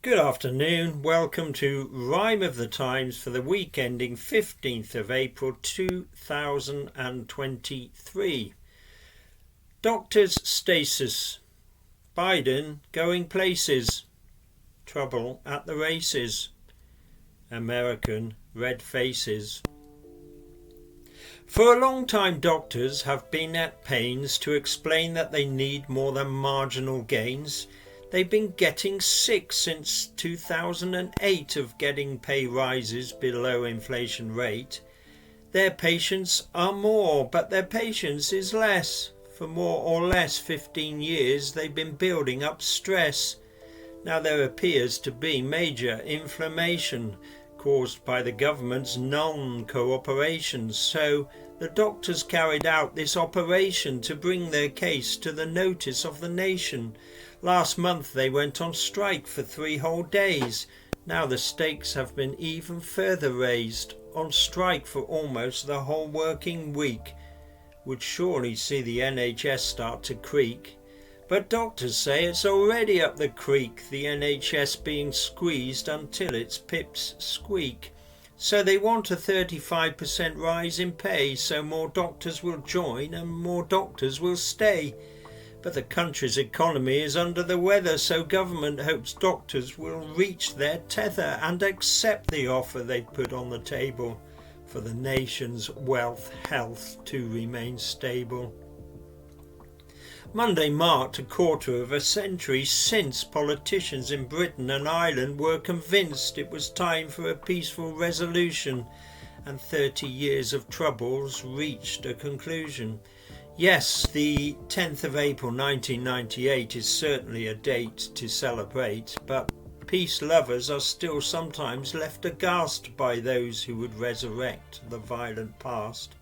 Good afternoon, welcome to Rhyme of the Times for the week ending 15th of April 2023. Doctors stasis, Biden going places, trouble at the races, American red faces. For a long time doctors have been at pains to explain that they need more than marginal gains. They've been getting sick since 2008 of getting pay rises below inflation rate. Their patients are more, but their patience is less. For more or less 15 years they've been building up stress. Now there appears to be major inflammation caused by the government's non-cooperation, so the doctors carried out this operation to bring their case to the notice of the nation. Last month they went on strike for 3 whole days. Now the stakes have been even further raised. On strike for almost the whole working week would surely see the NHS start to creak. But doctors say it's already up the creek, the NHS being squeezed until its pips squeak. So they want a 35% rise in pay, so more doctors will join and more doctors will stay. But the country's economy is under the weather, so government hopes doctors will reach their tether and accept the offer they put on the table for the nation's health to remain stable. Monday marked a quarter of a century since politicians in Britain and Ireland were convinced it was time for a peaceful resolution, and 30 years of troubles reached a conclusion. Yes, the 10th of April 1998 is certainly a date to celebrate, but peace lovers are still sometimes left aghast by those who would resurrect the violent past.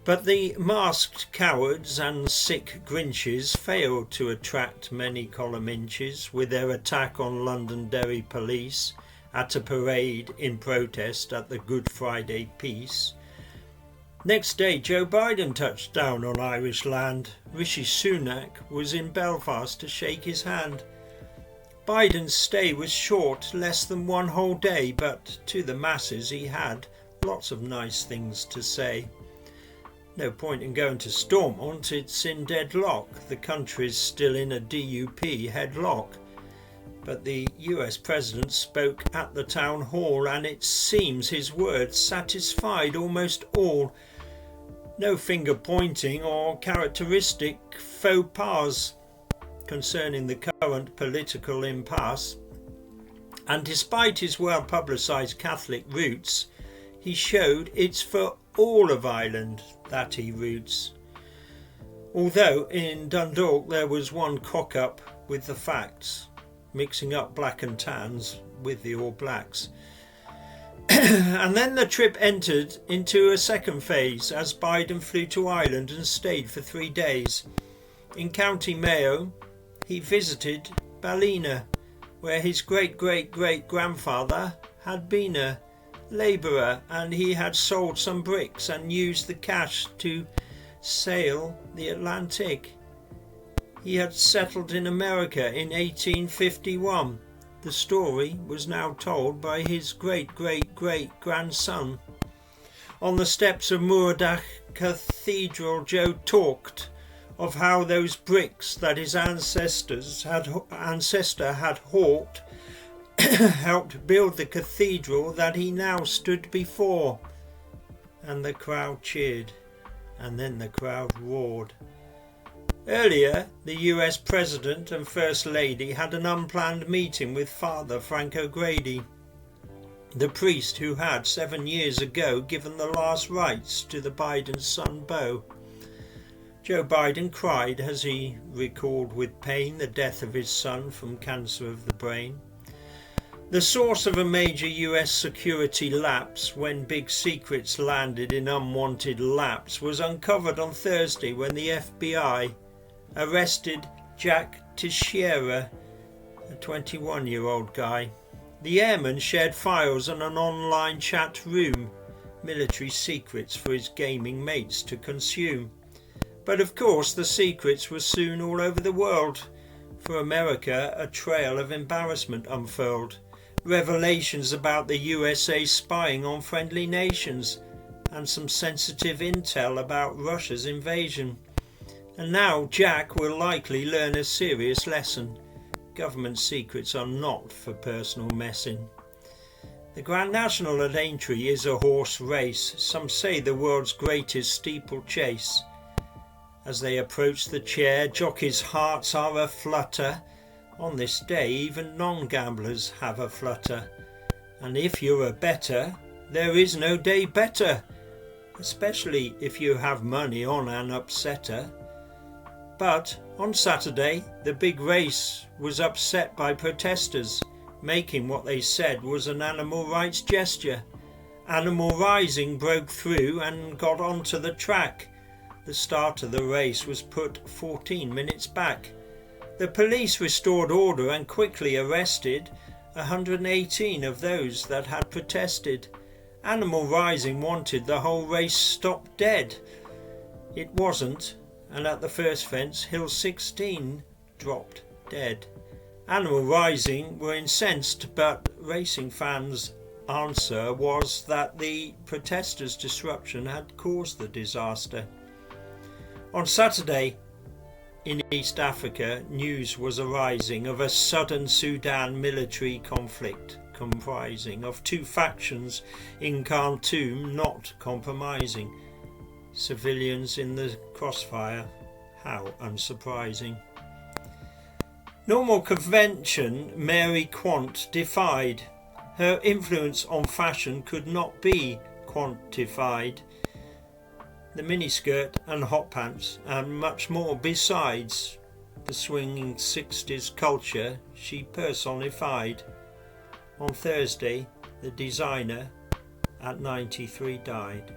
But the masked cowards and sick Grinches failed to attract many column inches with their attack on Londonderry police at a parade in protest at the Good Friday peace. Next day Joe Biden touched down on Irish land. Rishi Sunak was in Belfast to shake his hand. Biden's stay was short, less than 1 whole day, but to the masses he had lots of nice things to say. No point in going to Stormont, it's in deadlock. The country's still in a DUP headlock. But the US President spoke at the town hall, and it seems his words satisfied almost all. No finger pointing or characteristic faux pas concerning the current political impasse. And despite his well-publicised Catholic roots, he showed it's for all of Ireland that he roots. Although in Dundalk there was one cock-up with the facts, mixing up black and tans with the All Blacks. And then the trip entered into a second phase as Biden flew to Ireland and stayed for 3 days. In County Mayo he visited Ballina, where his great-great-great-grandfather had been a labourer, and he had sold some bricks and used the cash to sail the Atlantic. He had settled in America in 1851. The story was now told by his great-great-great-grandson. On the steps of Muradach Cathedral, Joe talked of how those bricks that his ancestor had hawked helped build the cathedral that he now stood before. And the crowd cheered, and then the crowd roared. Earlier, the US President and First Lady had an unplanned meeting with Father Frank O'Grady, the priest who had 7 years ago given the last rites to the Biden son Beau. Joe Biden cried as he recalled with pain the death of his son from cancer of the brain. The source of a major US security lapse when big secrets landed in unwanted laps was uncovered on Thursday when the FBI arrested Jack Teixeira, a 21-year-old guy. The airman shared files on an online chat room, military secrets for his gaming mates to consume. But of course the secrets were soon all over the world, For America, a trail of embarrassment unfurled. Revelations about the USA spying on friendly nations, and some sensitive intel about Russia's invasion. And now Jack will likely learn a serious lesson. Government secrets are not for personal messing. The Grand National at Aintree is a horse race, some say the world's greatest steeplechase. As they approach the chair, jockeys' hearts are aflutter. On this day even non-gamblers have a flutter. And if you're a bettor, there is no day better, especially if you have money on an upsetter. But on Saturday, the big race was upset by protesters, making what they said was an animal rights gesture. Animal Rising broke through and got onto the track. The start of the race was put 14 minutes back. The police restored order and quickly arrested 118 of those that had protested. Animal Rising wanted the whole race stopped dead. It wasn't, and at the first fence, Hill 16 dropped dead. Animal Rising were incensed, but racing fans' answer was that the protesters' disruption had caused the disaster. On Saturday, in East Africa, news was arising of a southern Sudan military conflict comprising of two factions in Khartoum not compromising. Civilians in the crossfire. How unsurprising. Normal convention Mary Quant defied. Her influence on fashion could not be quantified. The miniskirt and hot pants and much more besides. The swinging 60s culture she personified. On Thursday, the designer at 93 died.